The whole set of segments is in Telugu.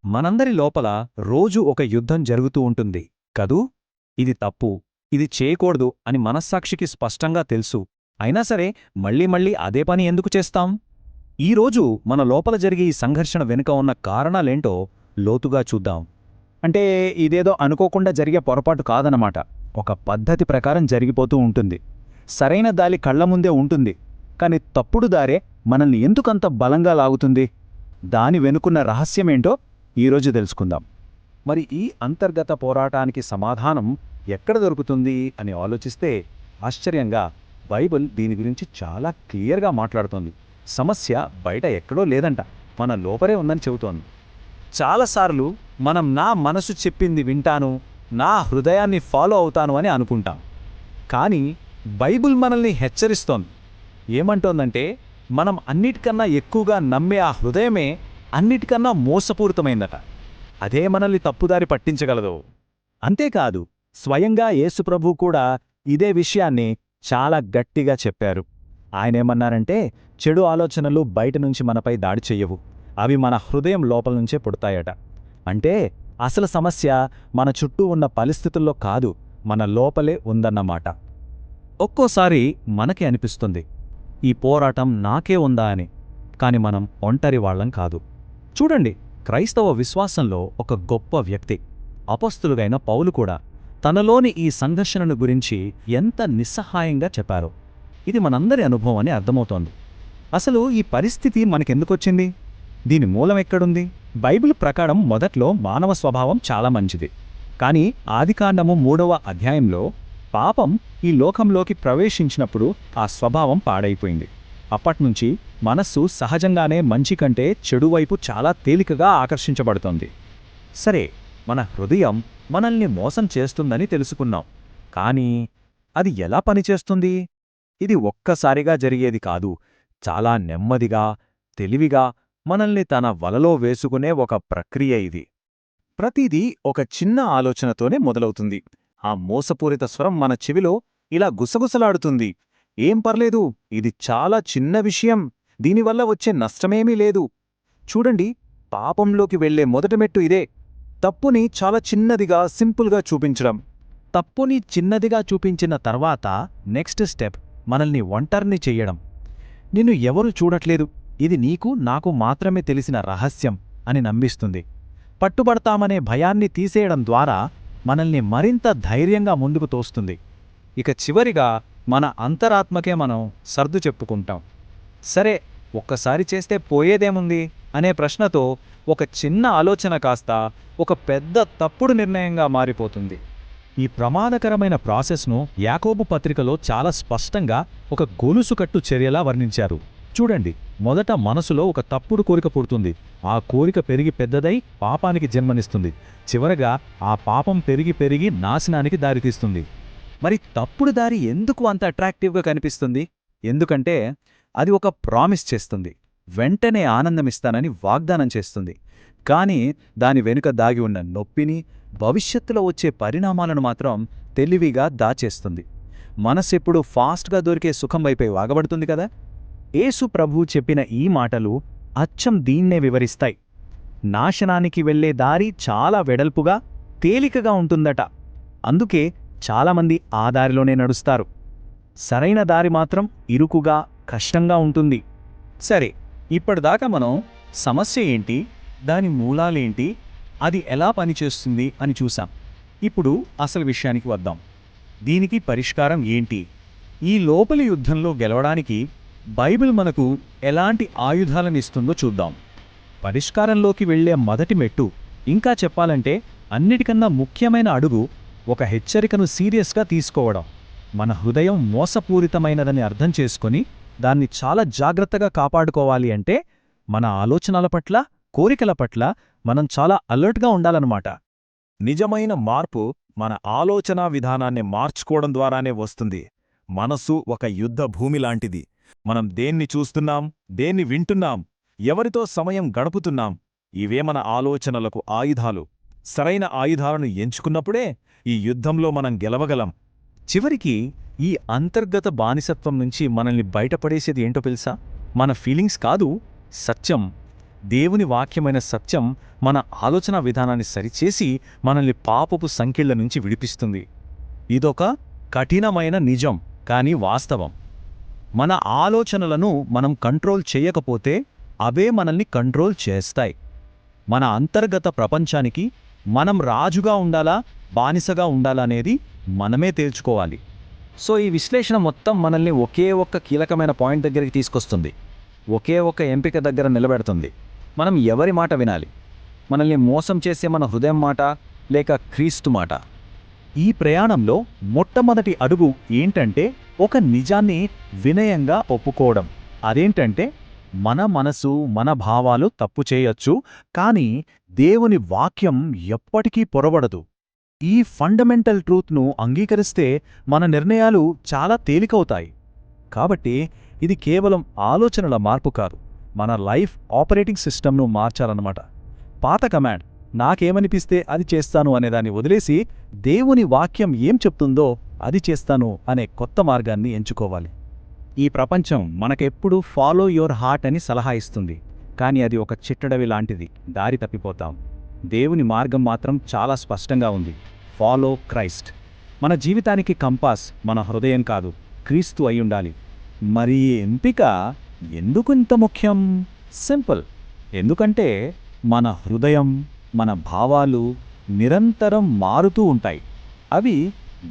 మనందరి లోపల రోజూ ఒక యుద్ధం జరుగుతూ ఉంటుంది కదూ. ఇది తప్పు, ఇది చేయకూడదు అని మనస్సాక్షికి స్పష్టంగా తెలుసు. అయినా సరే మళ్ళీ మళ్ళీ అదే పని ఎందుకు చేస్తాం? ఈరోజు మన లోపల జరిగే ఈ సంఘర్షణ వెనుక ఉన్న కారణాలేంటో లోతుగా చూద్దాం. అంటే ఇదేదో అనుకోకుండా జరిగే పొరపాటు కాదన్నమాట. ఒక పద్ధతి ప్రకారం జరిగిపోతూ ఉంటుంది. సరైన దారి కళ్ల ముందే ఉంటుంది. కాని తప్పుడు దారే మనల్ని ఎందుకంత బలంగా లాగుతుంది? దాని వెనుకున్న రహస్యమేంటో ఈరోజు తెలుసుకుందాం. మరి ఈ అంతర్గత పోరాటానికి సమాధానం ఎక్కడ దొరుకుతుంది అని ఆలోచిస్తే ఆశ్చర్యంగా బైబిల్ దీని గురించి చాలా క్లియర్గా మాట్లాడుతోంది. సమస్య బయట ఎక్కడో లేదంట, మన లోపలే ఉందని చెబుతోంది. చాలాసార్లు మనం నా మనసు చెప్పింది వింటాను, నా హృదయాన్ని ఫాలో అవుతాను అని అనుకుంటాం. కానీ బైబిల్ మనల్ని హెచ్చరిస్తోంది. ఏమంటోందంటే మనం అన్నిటికన్నా ఎక్కువగా నమ్మే ఆ హృదయమే అన్నిటికన్నా మోసపూరితమైందట. అదే మనల్ని తప్పుదారి పట్టించగలదు. అంతేకాదు, స్వయంగా యేసుప్రభు కూడా ఇదే విషయాన్ని చాలా గట్టిగా చెప్పారు. ఆయనేమన్నారంటే, చెడు ఆలోచనలు బయటనుంచి మనపై దాడి చెయ్యవు, అవి మన హృదయం లోపలనుంచే పుడతాయట. అంటే అసలు సమస్య మన చుట్టూ ఉన్న పరిస్థితుల్లో కాదు, మన లోపలే ఉందన్నమాట. ఒక్కోసారి మనకి అనిపిస్తుంది, ఈ పోరాటం నాకే ఉందా అని. కాని మనం ఒంటరి వాళ్ళం కాదు. చూడండి, క్రైస్తవ విశ్వాసంలో ఒక గొప్ప వ్యక్తి, అపొస్తలుడైన పౌలు కూడా తనలోని ఈ సంఘర్షణను గురించి ఎంత నిస్సహాయంగా చెప్పారో. ఇది మనందరి అనుభవం అని అర్థమవుతోంది. అసలు ఈ పరిస్థితి మనకెందుకొచ్చింది? దీని మూలమెక్కడుంది? బైబిల్ ప్రకారం మొదట్లో మానవ స్వభావం చాలా మంచిది. కాని ఆదికాండము 3వ అధ్యాయంలో పాపం ఈ లోకంలోకి ప్రవేశించినప్పుడు ఆ స్వభావం పాడైపోయింది. అప్పట్నుంచి మనస్సు సహజంగానే మంచి కంటే చెడువైపు చాలా తేలికగా ఆకర్షించబడుతోంది. సరే, మన హృదయం మనల్ని మోసం చేస్తుందని తెలుసుకున్నాం. కానీ అది ఎలా పనిచేస్తుంది? ఇది ఒక్కసారిగా జరిగేది కాదు. చాలా నెమ్మదిగా, తెలివిగా మనల్ని తన వలలో వేసుకునే ఒక ప్రక్రియ ఇది. ప్రతిదీ ఒక చిన్న ఆలోచనతోనే మొదలవుతుంది. ఆ మోసపూరిత స్వరం మన చెవిలో ఇలా గుసగుసలాడుతుంది, ఏం పర్లేదు, ఇది చాలా చిన్న విషయం, దీనివల్ల వచ్చే నష్టమేమీ లేదు. చూడండి, పాపంలోకి వెళ్లే మొదటి మెట్టు ఇదే. తప్పుని చాలా చిన్నదిగా, సింపుల్గా చూపించడం. తప్పుని చిన్నదిగా చూపించిన తర్వాత నెక్స్ట్ స్టెప్ మనల్ని ఒంటరిని చెయ్యడం. నిన్ను ఎవరూ చూడట్లేదు, ఇది నీకు నాకు మాత్రమే తెలిసిన రహస్యం అని నమ్మిస్తుంది. పట్టుబడతామనే భయాన్ని తీసేయడం ద్వారా మనల్ని మరింత ధైర్యంగా ముందుకు తోస్తుంది. ఇక చివరిగా మన అంతరాత్మకే మనం సర్దు చెప్పుకుంటాం. సరే, ఒక్కసారి చేస్తే పోయేదేముంది అనే ప్రశ్నతో ఒక చిన్న ఆలోచన కాస్త ఒక పెద్ద తప్పుడు నిర్ణయంగా మారిపోతుంది. ఈ ప్రమాదకరమైన ప్రాసెస్ను యాకోబు పత్రికలో చాలా స్పష్టంగా ఒక గొలుసుకట్టు చర్యలా వర్ణించారు. చూడండి, మొదట మనసులో ఒక తప్పుడు కోరిక పుడుతుంది. ఆ కోరిక పెరిగి పెద్దదై పాపానికి జన్మనిస్తుంది. చివరగా ఆ పాపం పెరిగి పెరిగి నాశనానికి దారితీస్తుంది. మరి తప్పుడు దారి ఎందుకు అంత అట్రాక్టివ్గా కనిపిస్తుంది? ఎందుకంటే అది ఒక ప్రామిస్ చేస్తుంది, వెంటనే ఆనందమిస్తానని వాగ్దానం చేస్తుంది. కానీ దాని వెనుక దాగి ఉన్న నొప్పిని, భవిష్యత్తులో వచ్చే పరిణామాలను మాత్రం తెలివిగా దాచేస్తుంది. మనసెప్పుడు ఫాస్ట్గా దొరికే సుఖం వైపే వాగబడుతుంది కదా. యేసు ప్రభువు చెప్పిన ఈ మాటలు అచ్చం దీన్నే వివరిస్తాయి. నాశనానికి వెళ్లే దారి చాలా వెడల్పుగా, తేలికగా ఉంటుందట. అందుకే చాలామంది ఆ దారిలోనే నడుస్తారు. సరైన దారి మాత్రం ఇరుకుగా, కష్టంగా ఉంటుంది. సరే, ఇప్పటిదాకా మనం సమస్య ఏంటి, దాని మూలాలేంటి, అది ఎలా పనిచేస్తుంది అని చూసాం. ఇప్పుడు అసలు విషయానికి వద్దాం. దీనికి పరిష్కారం ఏంటి? ఈ లోపలి యుద్ధంలో గెలవడానికి బైబిల్ మనకు ఎలాంటి ఆయుధాలనిస్తుందో చూద్దాం. పరిష్కారంలోకి వెళ్లే మొదటి మెట్టు, ఇంకా చెప్పాలంటే అన్నిటికన్నా ముఖ్యమైన అడుగు, ఒక హెచ్చరికను సీరియస్గా తీసుకోవడం. మన హృదయం మోసపూరితమైనదని అర్థం చేసుకొని దాన్ని చాలా జాగ్రత్తగా కాపాడుకోవాలి అంటే మన ఆలోచనల పట్ల, కోరికల పట్ల మనం చాలా అలర్ట్గా ఉండాలన్నమాట. నిజమైన మార్పు మన ఆలోచనా విధానాన్ని మార్చుకోవడం ద్వారానే వస్తుంది. మనసు ఒక యుద్ధ భూమిలాంటిది. మనం దేన్ని చూస్తున్నాం, దేన్ని వింటున్నాం, ఎవరితో సమయం గడుపుతున్నాం, ఇవే మన ఆలోచనలకు ఆయుధాలు. సరైన ఆయుధాలను ఎంచుకున్నప్పుడే ఈ యుద్ధంలో మనం గెలవగలం. చివరికి ఈ అంతర్గత బానిసత్వం నుంచి మనల్ని బయటపడేసేది ఏంటో తెలుసా? మన ఫీలింగ్స్ కాదు, సత్యం. దేవుని వాక్యమైన సత్యం మన ఆలోచన విధానాన్ని సరిచేసి మనల్ని పాపపు సంకెళ్ల నుంచి విడిపిస్తుంది. ఇదొక కఠినమైన నిజం, కానీ వాస్తవం. మన ఆలోచనలను మనం కంట్రోల్ చేయకపోతే అవే మనల్ని కంట్రోల్ చేస్తాయి. మన అంతర్గత ప్రపంచానికి మనం రాజుగా ఉండాలా, బానిసగా ఉండాలా అనేది మనమే తేల్చుకోవాలి. సో ఈ విశ్లేషణ మొత్తం మనల్ని ఒకే ఒక్క కీలకమైన పాయింట్ దగ్గరికి తీసుకొస్తుంది. ఒకే ఒక్క ఎంపిక దగ్గర నిలబెడుతుంది. మనం ఎవరి మాట వినాలి? మనల్ని మోసం చేసే మన హృదయం మాట, లేక క్రీస్తు మాట? ఈ ప్రయాణంలో మొట్టమొదటి అడుగు ఏంటంటే ఒక నిజాన్ని వినయంగా ఒప్పుకోవడం. అదేంటంటే మన మనసు, మన భావాలు తప్పు చేయొచ్చు, కానీ దేవుని వాక్యం ఎప్పటికీ పొరబడదు. ఈ ఫండమెంటల్ ట్రూత్ను అంగీకరిస్తే మన నిర్ణయాలు చాలా తేలికవుతాయి. కాబట్టి ఇది కేవలం ఆలోచనల మార్పు కాదు, మన లైఫ్ ఆపరేటింగ్ సిస్టమ్ను మార్చాలన్నమాట. పాత కమాండ్ నాకేమనిపిస్తే అది చేస్తాను అనేదాన్ని వదిలేసి దేవుని వాక్యం ఏం చెప్తుందో అది చేస్తాను అనే కొత్త మార్గాన్ని ఎంచుకోవాలి. ఈ ప్రపంచం మనకెప్పుడు ఫాలో యువర్ హార్ట్ అని సలహా ఇస్తుంది, కానీ అది ఒక చిట్టడవి లాంటిది, దారి తప్పిపోతాం. దేవుని మార్గం మాత్రం చాలా స్పష్టంగా ఉంది. Follow Christ. మన జీవితానికి కంపాస్ మన హృదయం కాదు, క్రీస్తు అయ్యుండాలి. మరి ఈ ఎంపిక ఎందుకు ఇంత ముఖ్యం? సింపుల్. ఎందుకంటే మన హృదయం, మన భావాలు నిరంతరం మారుతూ ఉంటాయి. అవి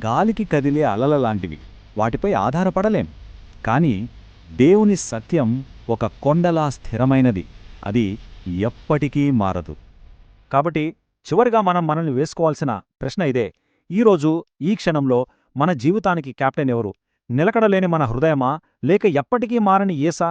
గాలికి కదిలే అలల లాంటివి, వాటిపై ఆధారపడలేం. కానీ దేవుని సత్యం ఒక కొండలా స్థిరమైనది, అది ఎప్పటికీ మారదు. కాబట్టి చివరిగా మనం మనల్ని వేసుకోవాల్సిన ప్రశ్న ఇదే: ఈరోజు ఈ క్షణంలో మన జీవితానికి కెప్టెన్ ఎవరు? నిలకడలేని మన హృదయమా, లేక ఎప్పటికీ మారని యేసా?